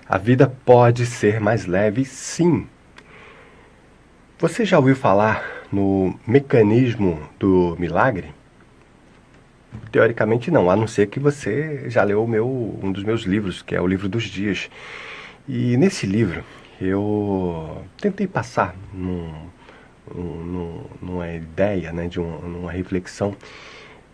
A vida pode ser mais leve, sim. Você já ouviu falar no mecanismo do milagre? Teoricamente não, a não ser que você já leu um dos meus livros, que é o Livro dos Dias. E nesse livro eu tentei passar numa ideia, né, numa reflexão,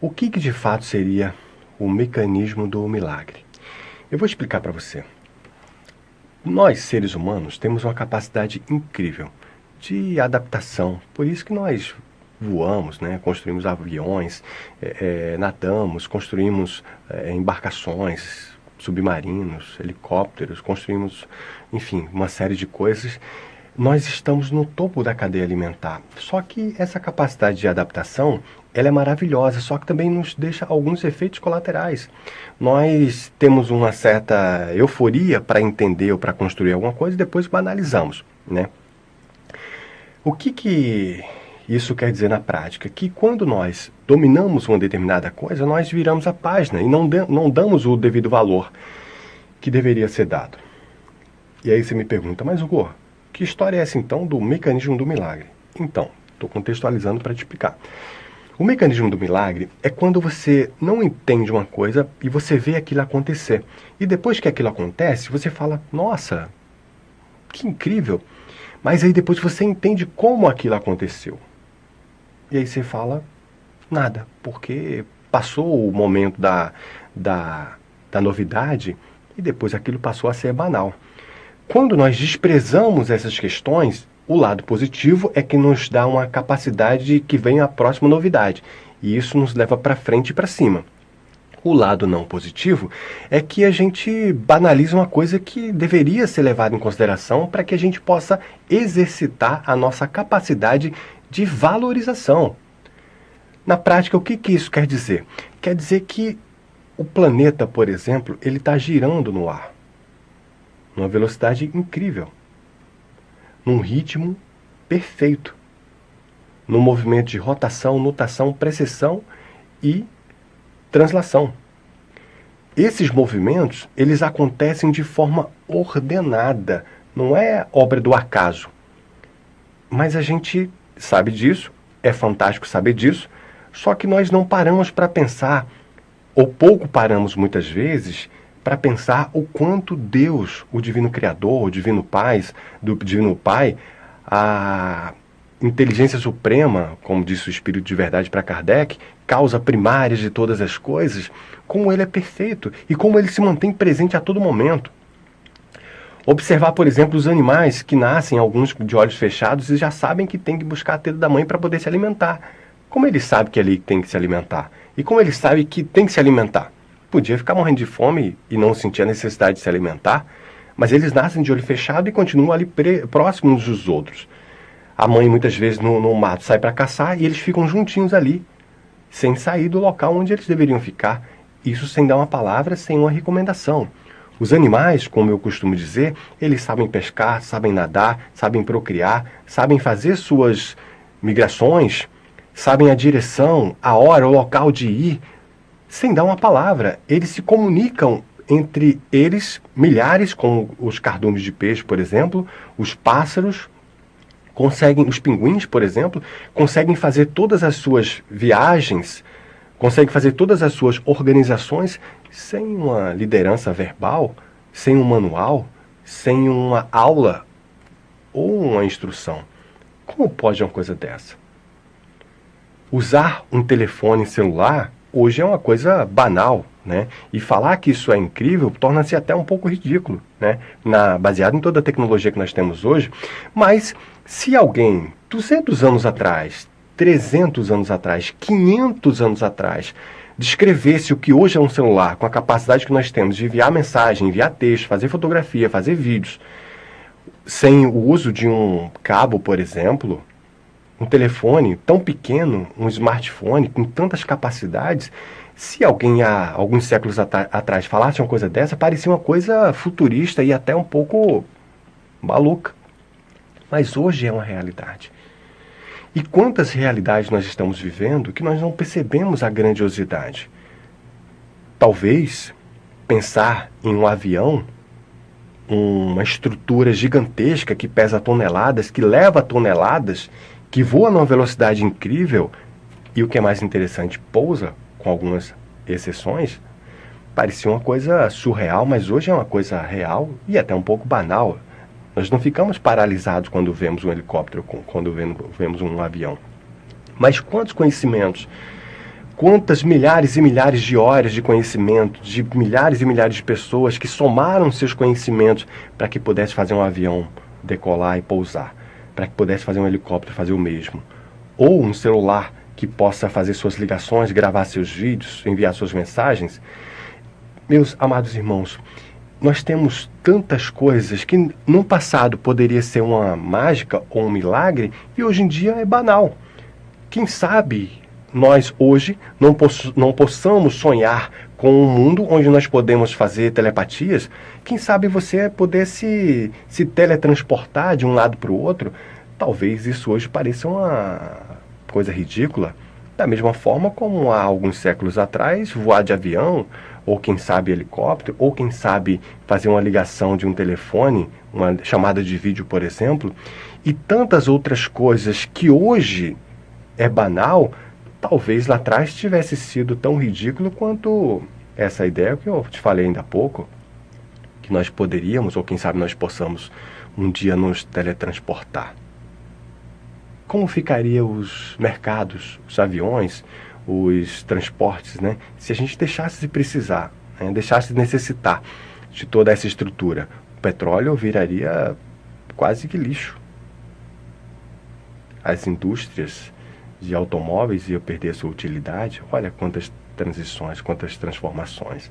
o que de fato seria o mecanismo do milagre. Eu vou explicar para você. Nós, seres humanos, temos uma capacidade incrível de adaptação. Por isso que nós voamos, né? Construímos aviões, nadamos, construímos embarcações, submarinos, helicópteros, construímos, enfim, uma série de coisas. Nós estamos no topo da cadeia alimentar. Só que essa capacidade de adaptação, ela é maravilhosa, só que também nos deixa alguns efeitos colaterais. Nós temos uma certa euforia para entender ou para construir alguma coisa e depois banalizamos, né? O que isso quer dizer na prática? Que quando nós dominamos uma determinada coisa, nós viramos a página e não damos o devido valor que deveria ser dado. E aí você me pergunta, mas Hugo, que história é essa então do mecanismo do milagre? Então, estou contextualizando para te explicar. O mecanismo do milagre é quando você não entende uma coisa e você vê aquilo acontecer. E depois que aquilo acontece, você fala, nossa, que incrível. Mas aí depois você entende como aquilo aconteceu. E aí você fala, nada, porque passou o momento da novidade e depois aquilo passou a ser banal. Quando nós desprezamos essas questões, o lado positivo é que nos dá uma capacidade de que venha a próxima novidade. E isso nos leva para frente e para cima. O lado não positivo é que a gente banaliza uma coisa que deveria ser levada em consideração para que a gente possa exercitar a nossa capacidade de valorização. Na prática, o que isso quer dizer? Quer dizer que o planeta, por exemplo, ele está girando no ar. Numa velocidade incrível, num ritmo perfeito, num movimento de rotação, nutação, precessão e translação. Esses movimentos, eles acontecem de forma ordenada, não é obra do acaso. Mas a gente sabe disso, é fantástico saber disso, só que nós não paramos para pensar, ou pouco paramos muitas vezes, para pensar o quanto Deus, o Divino Criador, o Divino Pai, a inteligência suprema, como disse o Espírito de Verdade para Kardec, causa primária de todas as coisas, como ele é perfeito e como ele se mantém presente a todo momento. Observar, por exemplo, os animais que nascem, alguns de olhos fechados, e já sabem que tem que buscar a teta da mãe para poder se alimentar. Como ele sabe que é ali tem que se alimentar? E como ele sabe que tem que se alimentar? Podia ficar morrendo de fome e não sentir a necessidade de se alimentar, mas eles nascem de olho fechado e continuam ali próximos uns dos outros. A mãe muitas vezes no mato sai para caçar e eles ficam juntinhos ali, sem sair do local onde eles deveriam ficar. Isso sem dar uma palavra, sem uma recomendação. Os animais, como eu costumo dizer, eles sabem pescar, sabem nadar, sabem procriar, sabem fazer suas migrações, sabem a direção, a hora, o local de ir, sem dar uma palavra. Eles se comunicam entre eles, milhares, como os cardumes de peixe, por exemplo, os pássaros, os pinguins, por exemplo, conseguem fazer todas as suas viagens, conseguem fazer todas as suas organizações sem uma liderança verbal, sem um manual, sem uma aula ou uma instrução. Como pode uma coisa dessa? Usar um telefone celular hoje é uma coisa banal, né? E falar que isso é incrível torna-se até um pouco ridículo, né? Baseado em toda a tecnologia que nós temos hoje. Mas se alguém, 200 anos atrás, 300 anos atrás, 500 anos atrás, descrevesse o que hoje é um celular, com a capacidade que nós temos de enviar mensagem, enviar texto, fazer fotografia, fazer vídeos, sem o uso de um cabo, por exemplo, um telefone tão pequeno, um smartphone com tantas capacidades, se alguém há alguns séculos atrás falasse uma coisa dessa, parecia uma coisa futurista e até um pouco maluca. Mas hoje é uma realidade. E quantas realidades nós estamos vivendo que nós não percebemos a grandiosidade? Talvez pensar em um avião uma estrutura gigantesca que pesa toneladas, que leva toneladas, que voa numa velocidade incrível e, o que é mais interessante, pousa, com algumas exceções. Parecia uma coisa surreal, mas hoje é uma coisa real e até um pouco banal. Nós não ficamos paralisados quando vemos um helicóptero, quando vemos um avião. Mas quantos conhecimentos, quantas milhares e milhares de horas de conhecimento, de milhares e milhares de pessoas que somaram seus conhecimentos para que pudesse fazer um avião decolar e pousar, para que pudesse fazer um helicóptero fazer o mesmo, ou um celular que possa fazer suas ligações, gravar seus vídeos, enviar suas mensagens. Meus amados irmãos, nós temos tantas coisas que no passado poderia ser uma mágica ou um milagre e hoje em dia é banal. Quem sabe nós hoje não possamos sonhar com um mundo onde nós podemos fazer telepatias? Quem sabe você poder se teletransportar de um lado para o outro? Talvez isso hoje pareça uma coisa ridícula. Da mesma forma como há alguns séculos atrás, voar de avião, ou quem sabe helicóptero, ou quem sabe fazer uma ligação de um telefone, uma chamada de vídeo, por exemplo, e tantas outras coisas que hoje é banal, talvez lá atrás tivesse sido tão ridículo quanto essa ideia que eu te falei ainda há pouco, que nós poderíamos, ou quem sabe nós possamos, um dia nos teletransportar. Como ficariam os mercados, os aviões, os transportes, né? Se a gente deixasse de precisar, né? Deixasse de necessitar de toda essa estrutura? O petróleo viraria quase que lixo. As indústrias de automóveis iam perder sua utilidade. Olha quantas transições, quantas transformações.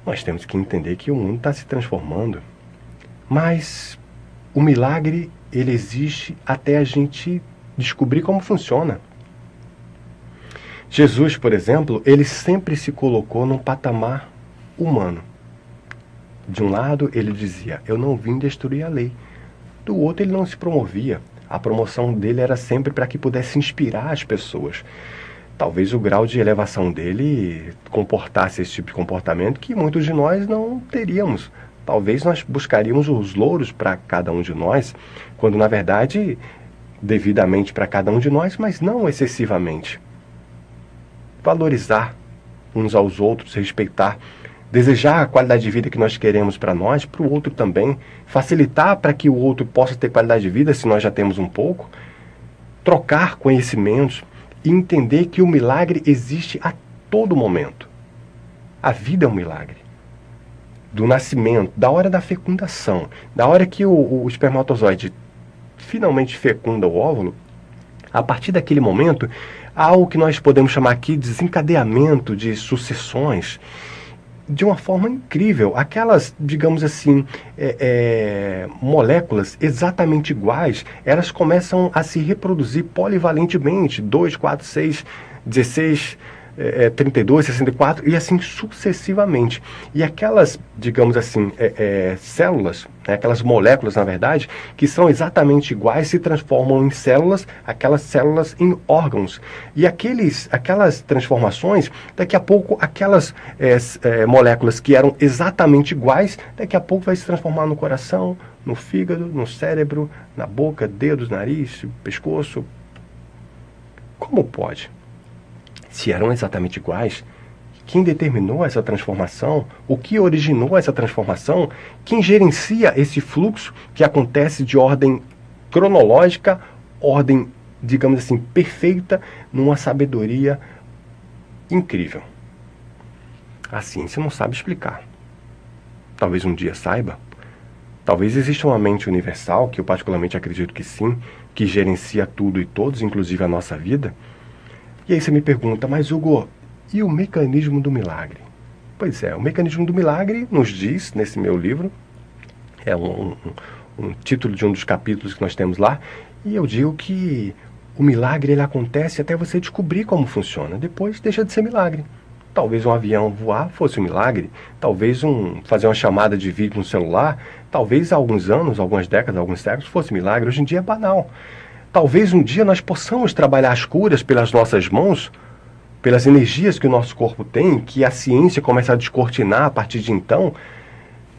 Nós temos que entender que o mundo está se transformando. Mas o milagre, ele existe até a gente descobrir como funciona. Jesus, por exemplo, ele sempre se colocou num patamar humano. De um lado, ele dizia, eu não vim destruir a lei. Do outro, ele não se promovia. A promoção dele era sempre para que pudesse inspirar as pessoas. Talvez o grau de elevação dele comportasse esse tipo de comportamento que muitos de nós não teríamos. Talvez nós buscaríamos os louros para cada um de nós, quando na verdade, devidamente para cada um de nós, mas não excessivamente. Valorizar uns aos outros, respeitar, desejar a qualidade de vida que nós queremos para nós, para o outro também, facilitar para que o outro possa ter qualidade de vida se nós já temos um pouco, trocar conhecimentos e entender que o milagre existe a todo momento. A vida é um milagre. Do nascimento, da hora da fecundação, da hora que o espermatozoide finalmente fecunda o óvulo, a partir daquele momento, há o que nós podemos chamar aqui de desencadeamento de sucessões, de uma forma incrível. Aquelas, digamos assim, moléculas exatamente iguais, elas começam a se reproduzir polivalentemente, 2, 4, 6, 16, 32, 64 e assim sucessivamente. E aquelas, digamos assim, células, aquelas moléculas, na verdade, que são exatamente iguais, se transformam em células, aquelas células em órgãos. E aquelas transformações, daqui a pouco, aquelas moléculas que eram exatamente iguais, daqui a pouco vai se transformar no coração, no fígado, no cérebro, na boca, dedos, nariz, pescoço. Como pode? Se eram exatamente iguais, quem determinou essa transformação, o que originou essa transformação, quem gerencia esse fluxo que acontece de ordem cronológica, ordem, digamos assim, perfeita, numa sabedoria incrível. A ciência não sabe explicar. Talvez um dia saiba. Talvez exista uma mente universal, que eu particularmente acredito que sim, que gerencia tudo e todos, inclusive a nossa vida. E aí você me pergunta, mas Hugo, e o mecanismo do milagre? Pois é, o mecanismo do milagre nos diz, nesse meu livro, é um título de um dos capítulos que nós temos lá, e eu digo que o milagre ele acontece até você descobrir como funciona, depois deixa de ser milagre. Talvez um avião voar fosse um milagre, talvez fazer uma chamada de vídeo no celular, talvez há alguns anos, algumas décadas, alguns séculos fosse milagre, hoje em dia é banal. Talvez um dia nós possamos trabalhar as curas pelas nossas mãos, pelas energias que o nosso corpo tem, que a ciência começa a descortinar a partir de então.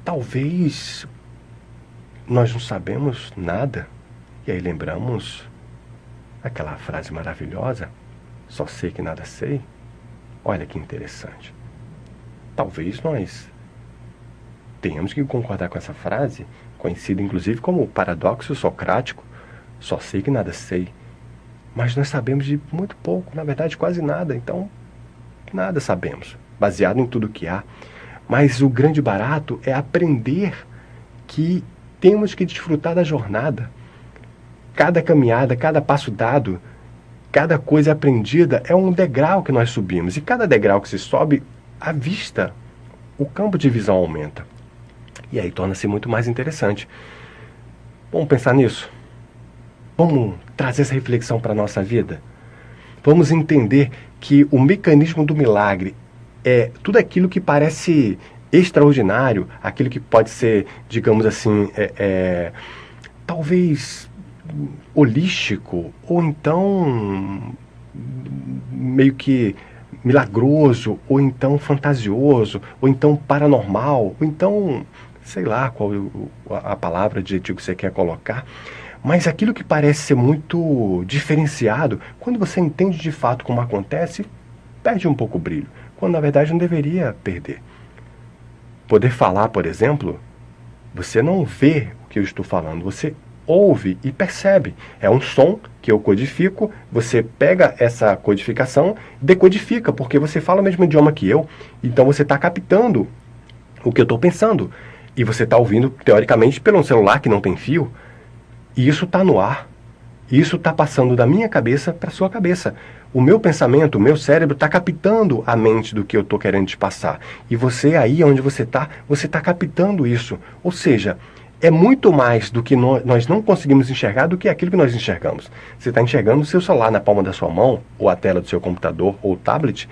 talvez nós não sabemos nada. E aí lembramos aquela frase maravilhosa, só sei que nada sei. Olha que interessante. Talvez nós tenhamos que concordar com essa frase, conhecida inclusive como o paradoxo socrático, só sei que nada sei. Mas nós sabemos de muito pouco, na verdade quase nada, então nada sabemos, baseado em tudo que há. Mas o grande barato é aprender que temos que desfrutar da jornada. Cada caminhada, cada passo dado, cada coisa aprendida é um degrau que nós subimos. E cada degrau que se sobe, a vista, o campo de visão aumenta. E aí torna-se muito mais interessante. Vamos pensar nisso? Vamos trazer essa reflexão para a nossa vida? Vamos entender que o mecanismo do milagre é tudo aquilo que parece extraordinário, aquilo que pode ser, digamos assim, talvez holístico, ou então meio que milagroso, ou então fantasioso, ou então paranormal, ou então, sei lá qual a palavra, adjetivo que você quer colocar, mas aquilo que parece ser muito diferenciado, quando você entende de fato como acontece, perde um pouco o brilho, quando na verdade não deveria perder. Poder falar, por exemplo, você não vê o que eu estou falando, você ouve e percebe. É um som que eu codifico, você pega essa codificação, decodifica, porque você fala o mesmo idioma que eu, então você está captando o que eu estou pensando. E você está ouvindo, teoricamente, pelo celular que não tem fio, e isso está no ar. Isso está passando da minha cabeça para a sua cabeça. O meu pensamento, o meu cérebro está captando a mente do que eu estou querendo te passar. E você aí onde você está captando isso. Ou seja, é muito mais do que nós não conseguimos enxergar do que aquilo que nós enxergamos. Você está enxergando o seu celular na palma da sua mão, ou a tela do seu computador, ou tablet,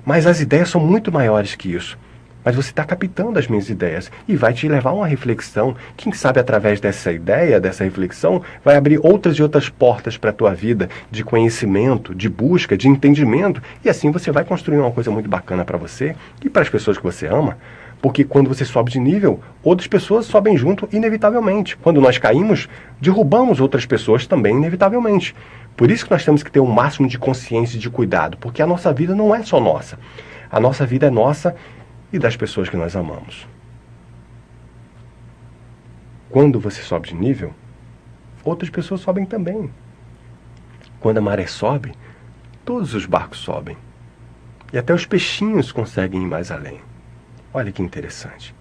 mas as ideias são muito maiores que isso. Mas você está captando as minhas ideias e vai te levar a uma reflexão. Quem sabe através dessa ideia, dessa reflexão, vai abrir outras e outras portas para a tua vida de conhecimento, de busca, de entendimento. E assim você vai construir uma coisa muito bacana para você e para as pessoas que você ama. Porque quando você sobe de nível, outras pessoas sobem junto inevitavelmente. Quando nós caímos, derrubamos outras pessoas também inevitavelmente. Por isso que nós temos que ter um máximo de consciência e de cuidado, porque a nossa vida não é só nossa. A nossa vida é nossa e das pessoas que nós amamos. Quando você sobe de nível, outras pessoas sobem também. Quando a maré sobe, todos os barcos sobem. E até os peixinhos conseguem ir mais além. Olha que interessante.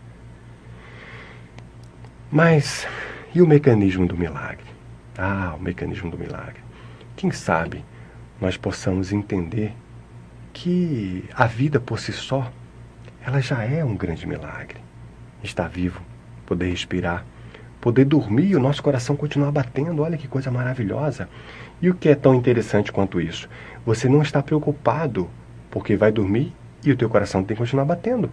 Mas, e o mecanismo do milagre? Ah, o mecanismo do milagre. Quem sabe nós possamos entender que a vida por si só, ela já é um grande milagre. Estar vivo, poder respirar, poder dormir e o nosso coração continuar batendo. Olha que coisa maravilhosa. E o que é tão interessante quanto isso? Você não está preocupado porque vai dormir e o teu coração tem que continuar batendo.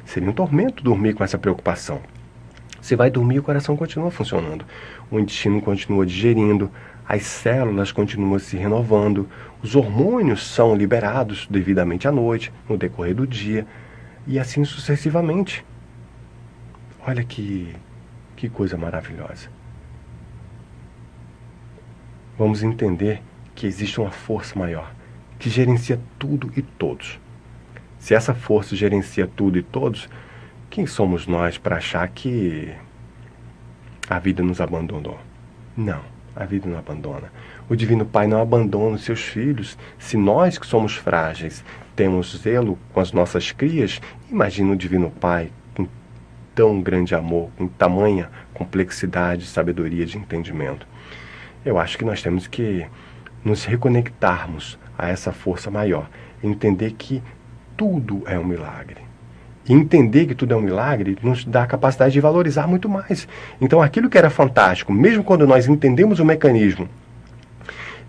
Seria um tormento dormir com essa preocupação. Você vai dormir e o coração continua funcionando. O intestino continua digerindo, as células continuam se renovando, os hormônios são liberados devidamente à noite, no decorrer do dia, e assim sucessivamente. Olha que coisa maravilhosa. Vamos entender que existe uma força maior, que gerencia tudo e todos. Se essa força gerencia tudo e todos, quem somos nós para achar que a vida nos abandonou? Não, a vida não abandona. O Divino Pai não abandona os seus filhos. Se nós que somos frágeis temos zelo com as nossas crias, imagina o Divino Pai com tão grande amor, com tamanha complexidade, sabedoria de entendimento. Eu acho que nós temos que nos reconectarmos a essa força maior, entender que tudo é um milagre. E entender que tudo é um milagre nos dá a capacidade de valorizar muito mais. Então aquilo que era fantástico, mesmo quando nós entendemos o mecanismo,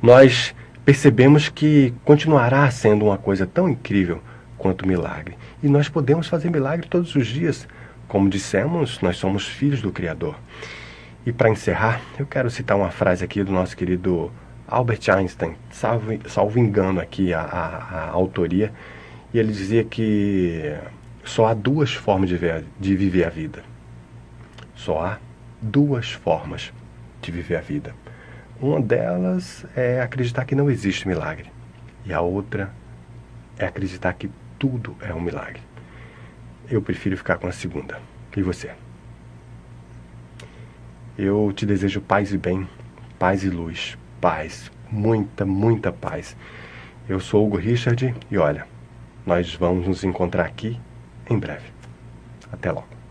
nós percebemos que continuará sendo uma coisa tão incrível quanto milagre. E nós podemos fazer milagre todos os dias. Como dissemos, nós somos filhos do Criador. E para encerrar, eu quero citar uma frase aqui do nosso querido Albert Einstein, salvo engano aqui a autoria, e ele dizia que só há duas formas de viver a vida. Só há duas formas de viver a vida. Uma delas é acreditar que não existe milagre. E a outra é acreditar que tudo é um milagre. Eu prefiro ficar com a segunda. E você? Eu te desejo paz e bem, paz e luz, paz, muita, muita paz. Eu sou Hugo Richard e olha, nós vamos nos encontrar aqui em breve. Até logo.